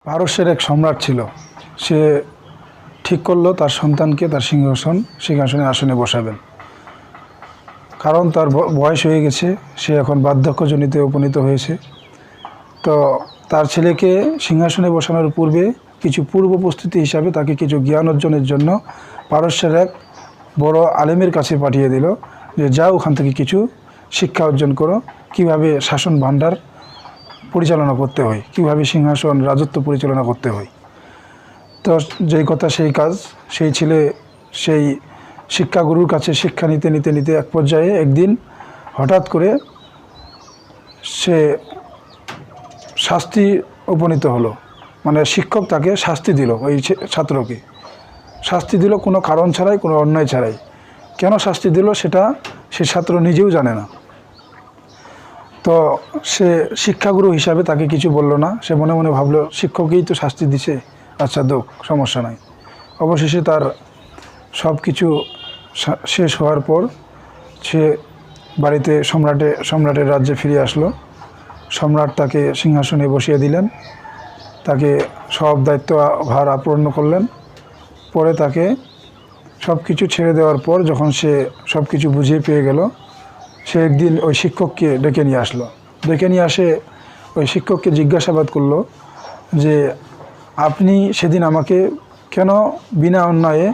পারস্যের এক সম্রাট ছিল। সে ঠিক করলো তার সন্তানকে তার সিংহাসনে আসনে বসাবেন। কারণ তার বয়স হয়ে গেছে, সে এখন বার্ধক্যজনিতে উপনীত হয়েছে। তো তার ছেলেকে সিংহাসনে বসানোর পূর্বে কিছু পূর্ব প্রস্তুতি হিসাবে তাকে কিছু জ্ঞান অর্জনের জন্য পারস্যের এক বড় আলেমের কাছে পাঠিয়ে দিল যে যাও ওখান থেকে কিছু শিক্ষা অর্জন করো, কিভাবে শাসন ভাণ্ডার পরিচালনা করতে হয়, কিভাবে সিংহাসন রাজত্ব পরিচালনা করতে হয়। তো যেই কথা সেই কাজ। সেই ছেলে সেই শিক্ষাগুরুর কাছে শিক্ষা নিতে নিতে নিতে এক পর্যায়ে একদিন হঠাৎ করে সে শাস্তি উপনীত হলো। মানে শিক্ষক তাকে শাস্তি দিল, ওই ছাত্রকে শাস্তি দিল কোনো কারণ ছাড়াই, কোনো অন্যায় ছাড়াই। কেন শাস্তি দিল সেটা সে ছাত্র নিজেও জানে না। তো সে শিক্ষাগুরু হিসাবে তাকে কিছু বলল না। সে মনে মনে ভাবলো শিক্ষকই তো শাস্তি দিছে, আচ্ছা দোক, সমস্যা নাই। অবশেষে তার সব কিছু শেষ হওয়ার পর সে বাড়িতে সম্রাটের রাজ্যে ফিরে আসলো। সম্রাট তাকে সিংহাসনে বসিয়ে দিলেন, তাকে সব দায়িত্ব ভার আপূর্ণ করলেন। পরে তাকে সব কিছু ছেড়ে দেওয়ার পর যখন সে সব কিছু বুঝিয়ে পেয়ে গেল, সে একদিন ওই শিক্ষককে ডেকে নিয়ে আসলো। ডেকে নিয়ে আসে ওই শিক্ষককে জিজ্ঞাসাবাদ করলো যে আপনি সেদিন আমাকে কেন বিনা অন্যায়ে,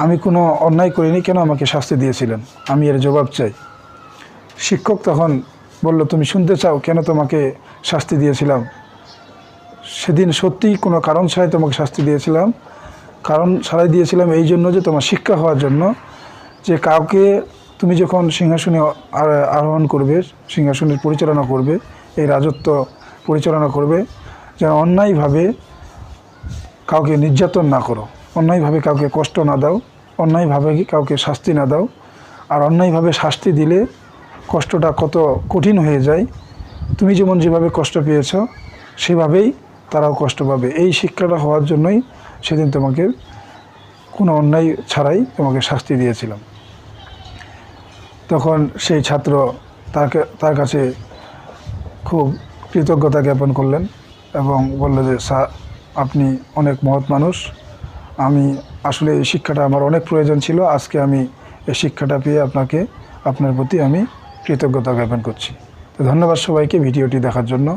আমি কোনো অন্যায় করিনি, কেন আমাকে শাস্তি দিয়েছিলেন, আমি এর জবাব চাই। শিক্ষক তখন বলল, তুমি শুনতে চাও কেন তোমাকে শাস্তি দিয়েছিলাম? সেদিন সত্যিই কোনো কারণ ছাড়াই তোমাকে শাস্তি দিয়েছিলাম। কারণ ছাড়াই দিয়েছিলাম এই জন্য যে তোমার শিক্ষা হওয়ার জন্য, যে কাউকে তুমি যখন সিংহাসনে আরোহণ করবে, সিংহাসনের পরিচালনা করবে, এই রাজত্ব পরিচালনা করবে, যেন অন্যায়ভাবে কাউকে নির্যাতন না করো, অন্যায়ভাবে কাউকে কষ্ট না দাও, অন্যায়ভাবে কাউকে শাস্তি না দাও। আর অন্যায়ভাবে শাস্তি দিলে কষ্টটা কত কঠিন হয়ে যায়, তুমি যেভাবে কষ্ট পেয়েছ সেভাবেই তারাও কষ্ট পাবে। এই শিক্ষাটা হওয়ার জন্যই সেদিন তোমাকে কোনো অন্যায় ছাড়াই তোমাকে শাস্তি দিয়েছিলাম। তখন সেই ছাত্র তার কাছে খুব কৃতজ্ঞতা জ্ঞাপন করলেন এবং বলল যে স্যার, আপনি অনেক মহৎ মানুষ, আমি আসলে এই শিক্ষাটা আমার অনেক প্রয়োজন ছিল, আজকে আমি এই শিক্ষাটা পেয়ে আপনার প্রতি আমি কৃতজ্ঞতা জ্ঞাপন করছি। তো ধন্যবাদ সবাইকে ভিডিওটি দেখার জন্য।